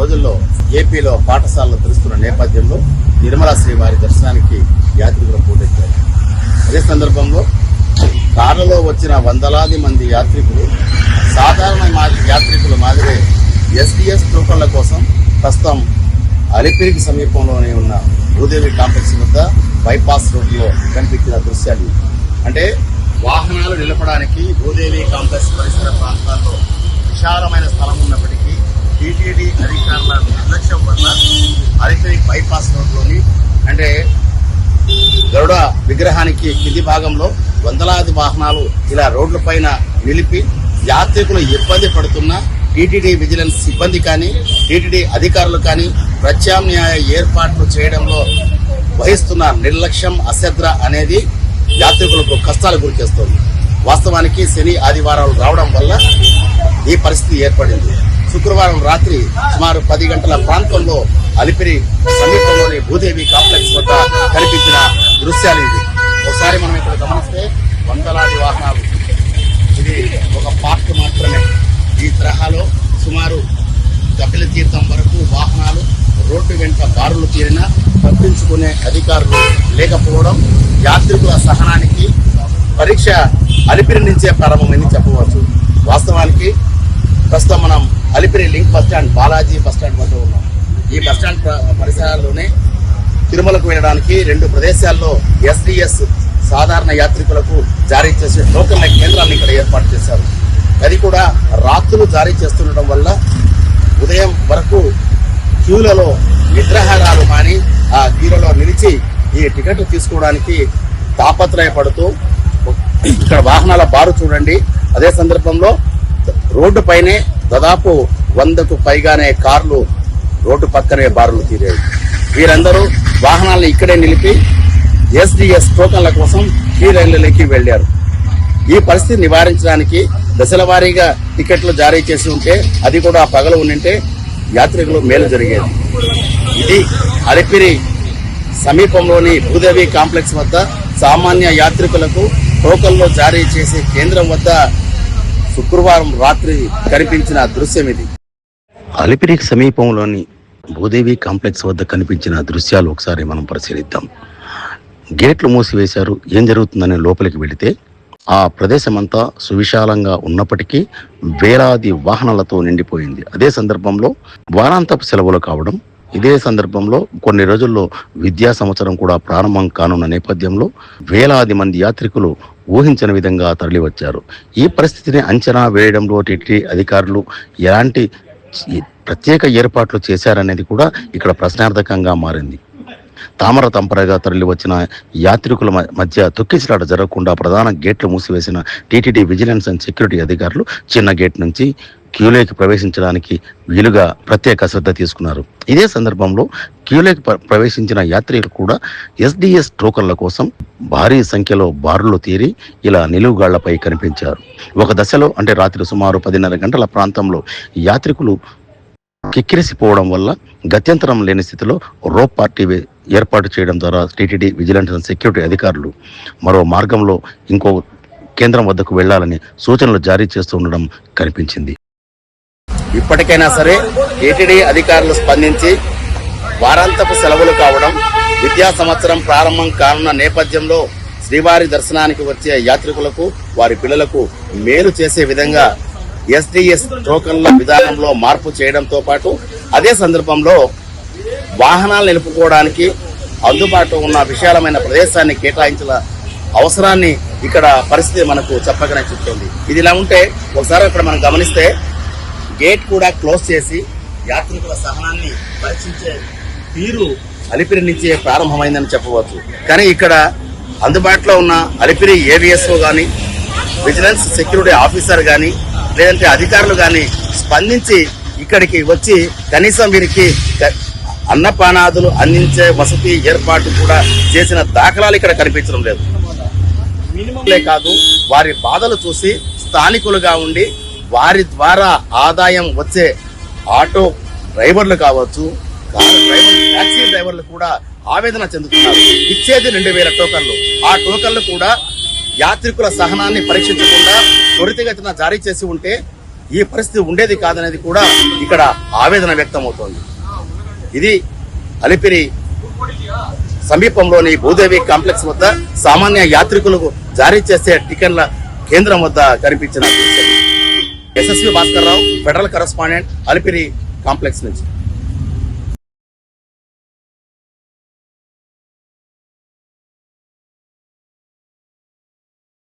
రోజుల్లో ఏపీలో పాఠశాలలు తెరుస్తున్న నేపథ్యంలో తిరుమల శ్రీవారి దర్శనానికి యాత్రికులు పోటెత్తారు. అదే సందర్భంలో కార్లలో వచ్చిన వందలాది మంది యాత్రికులు సాధారణ యాత్రికుల మాదిరే ఎస్డిఎస్ టోకన్ల కోసం ప్రస్తుతం అలిపిరికి సమీపంలోనే ఉన్న భూదేవి కాంప్లెక్స్ వద్ద బైపాస్ రోడ్లో కనిపించిన దృశ్యాలు. అంటే వాహనాలు నిలపడానికి భూదేవి కాంప్లెక్స్ పరిసర ప్రాంతాల్లో విశాలమైన స్థలం ఉన్నప్పటికీ టీటీడీ అధికారుల నిర్లక్ష్యం వల్ల అలిపిరి బైపాస్ రోడ్లోని అంటే గరుడ విగ్రహానికి కింది భాగంలో వందలాది వాహనాలు ఇలా రోడ్లపైన నిలిపి యాత్రికులు ఇబ్బంది పడుతున్నా టీటీడీ విజిలెన్స్ సిబ్బంది కానీ టీటీడీ అధికారులు కానీ ప్రత్యామ్నాయ ఏర్పాట్లు చేయడంలో వహిస్తున్న నిర్లక్ష్యం అశ్రద్ధ అనేది యాత్రికులకు కష్టాలు గురి చేస్తోంది. వాస్తవానికి శని ఆదివారాలు రావడం వల్ల ఈ పరిస్థితి ఏర్పడింది. శుక్రవారం రాత్రి సుమారు 10 గంటల ప్రాంతంలో అలిపిరి సమీపంలోని భూదేవి కాంప్లెక్స్ వద్ద కనిపించిన దృశ్యాలు ఇవి. ఒకసారి మనం ఇక్కడ గమనిస్తే వందలాది వాహనాలు, ఇది ఒక పార్క్ మాత్రమే. ఈ తరహాలో సుమారు కపిల తీర్థం వరకు వాహనాలు రోడ్డు వెంట బారులు తీరినా పట్టించుకునే అధికారులు లేకపోవడం యాత్రికుల సహనానికి పరీక్ష అలిపిరి నుంచే ప్రారంభమైంది చెప్పవచ్చు. వాస్తవానికి ప్రస్తుతం మనం Alipiri link bus stand Balaji bus stand వద్ద ఉన్నాం. ఈ బస్టాండ్ పరిసరాల్లోనే తిరుమలకు వెళ్ళడానికి 2 ప్రదేశాల్లో ఎస్డిఎస్ సాధారణ యాత్రికులకు జారీ చేసే టోకన్ల కేంద్రాలను ఇక్కడ ఏర్పాటు చేశారు. అది కూడా రాత్రులు జారీ చేస్తుండటం వల్ల ఉదయం వరకు క్యూలలో నిద్రాహారాలు మాని ఆ క్యూలలో నిలిచి ఈ టికెట్ తీసుకోవడానికి తాపత్రయపడుతూ ఇక్కడ వాహనాల బారు చూడండి. అదే సందర్భంలో రోడ్డు పైనే దాదాపు 100కు పైగానే కార్లు రోడ్డు పక్కనే బారులు తీరాయి. వీరందరూ వాహనాలను ఇక్కడే నిలిపి ఎస్డిఎస్ టోకన్ల కోసం ఈ రైళ్లలోకి వెళ్లారు. ఈ పరిస్థితి నివారించడానికి దశల వారీగా టికెట్లు జారీ చేసి ఉంటే, అది కూడా పగలు ఉండింటే యాత్రికులు మేలు జరిగేది. ఇది అలిపిరి సమీపంలోని భూదేవి కాంప్లెక్స్ వద్ద సామాన్య యాత్రికులకు టోకన్లు జారీ చేసే కేంద్రం వద్ద శుక్రవారం రాత్రి కనిపించిన దృశ్యం ఇది. అలిపిరికి సమీపంలోని భూదేవి కాంప్లెక్స్ వద్ద కనిపించిన దృశ్యాలు ఒకసారి మనం పరిశీలిద్దాం. గేట్లు మూసివేశారు. ఏం జరుగుతుందనే లోపలికి వెళితే ఆ ప్రదేశమంతా సువిశాలంగా ఉన్నప్పటికీ వేలాది వాహనాలతో నిండిపోయింది. అదే సందర్భంలో వారాంతపు సెలవులు కావడం, ఇదే సందర్భంలో కొన్ని రోజుల్లో విద్యా సంవత్సరం కూడా ప్రారంభం కానున్న నేపథ్యంలో వేలాది మంది యాత్రికులు ఊహించని విధంగా తరలివచ్చారు. ఈ పరిస్థితిని అంచనా వేయడంలో టీటీడీ అధికారులు ఎలాంటి ప్రత్యేక ఏర్పాట్లు చేశారనేది కూడా ఇక్కడ ప్రశ్నార్థకంగా మారింది. తామర తంపరగా తరలి వచ్చిన యాత్రికుల మధ్య తొక్కిసలాట జరగకుండా ప్రధాన గేట్లు మూసివేసిన టీటీడీ విజిలెన్స్ అండ్ సెక్యూరిటీ అధికారులు చిన్న గేట్ నుంచి క్యూలోకి ప్రవేశించడానికి వీలుగా ప్రత్యేక శ్రద్ధ తీసుకున్నారు. ఇదే సందర్భంలో క్యూలోకి ప్రవేశించిన యాత్రికులు కూడా ఎస్డిఎస్ టోకన్ల కోసం భారీ సంఖ్యలో బారులు తీరి ఇలా నిలువుగాళ్లపై కనిపించారు. ఒక దశలో అంటే రాత్రి సుమారు 10:30 గంటల ప్రాంతంలో యాత్రికులు కిక్కిరిసిపోవడం వల్ల గత్యంతరం లేని స్థితిలో రోప్ పార్టీ ఏర్పాటు చేయడం ద్వారా టీటీడీ విజిలెన్స్ అండ్ సెక్యూరిటీ అధికారులు మరో మార్గంలో ఇంకో కేంద్రం వద్దకు వెళ్లాలని సూచనలు జారీ చేస్తూ ఉండడం కనిపించింది. ఇప్పటికైనా సరే టీటీడీ అధికారులు స్పందించి వారాంతపు సెలవులు కావడం, విద్యా సంవత్సరం ప్రారంభం కానున్న నేపథ్యంలో శ్రీవారి దర్శనానికి వచ్చే యాత్రికులకు వారి పిల్లలకు మేలు చేసే విధంగా ఎస్డిఎస్ టోకన్ల విధానంలో మార్పు చేయడంతో పాటు అదే సందర్భంలో వాహనాలు నిలుపుకోవడానికి అందుబాటులో ఉన్న విశాలమైన ప్రదేశాన్ని కేటాయించిన అవసరాన్ని ఇక్కడ పరిస్థితి మనకు చెప్పకనే చెప్తుంది. ఇది ఇలా ఉంటే ఒకసారి ఇక్కడ మనం గమనిస్తే గేట్ కూడా క్లోజ్ చేసి యాత్రికుల సహనాన్ని పరీక్షించే తీరు అలిపిరి నుంచే ప్రారంభమైందని చెప్పవచ్చు. కానీ ఇక్కడ అందుబాటులో ఉన్న అలిపిరి ఏవిఎస్ఓ కానీ, విజిలెన్స్ సెక్యూరిటీ ఆఫీసర్ కానీ, లేదంటే అధికారులు కానీ స్పందించి ఇక్కడికి వచ్చి కనీసం వీరికి అన్నపానాదులు అందించే వసతి ఏర్పాటు కూడా చేసిన దాఖలాలు ఇక్కడ కనిపించడం లేదు. మినిమంలే కాదు, వారి బాధలు చూసి స్థానికులుగా ఉండి వారి ద్వారా ఆదాయం వచ్చే ఆటో డ్రైవర్లు కావచ్చు, కారు డ్రైవర్లు, టాక్సీ డ్రైవర్లు కూడా ఆవేదన చెందుతున్నారు. ఇచ్చేది 2000 టోకన్లు. ఆ టోకన్లు కూడా యాత్రికుల సహనాన్ని పరీక్షించకుండా త్వరితగతిన జారీ చేసి ఉంటే ఈ పరిస్థితి ఉండేది కాదనేది కూడా ఇక్కడ ఆవేదన వ్యక్తమవుతోంది. ఇది అలిపిరి సమీపంలోని భూదేవి కాంప్లెక్స్ వద్ద సామాన్య యాత్రికులకు జారీ చేసే టికెట్ల కేంద్రం వద్ద కనిపించిన SSV Bhaskar Rao, federal correspondent, Alipiri complex నుంచి.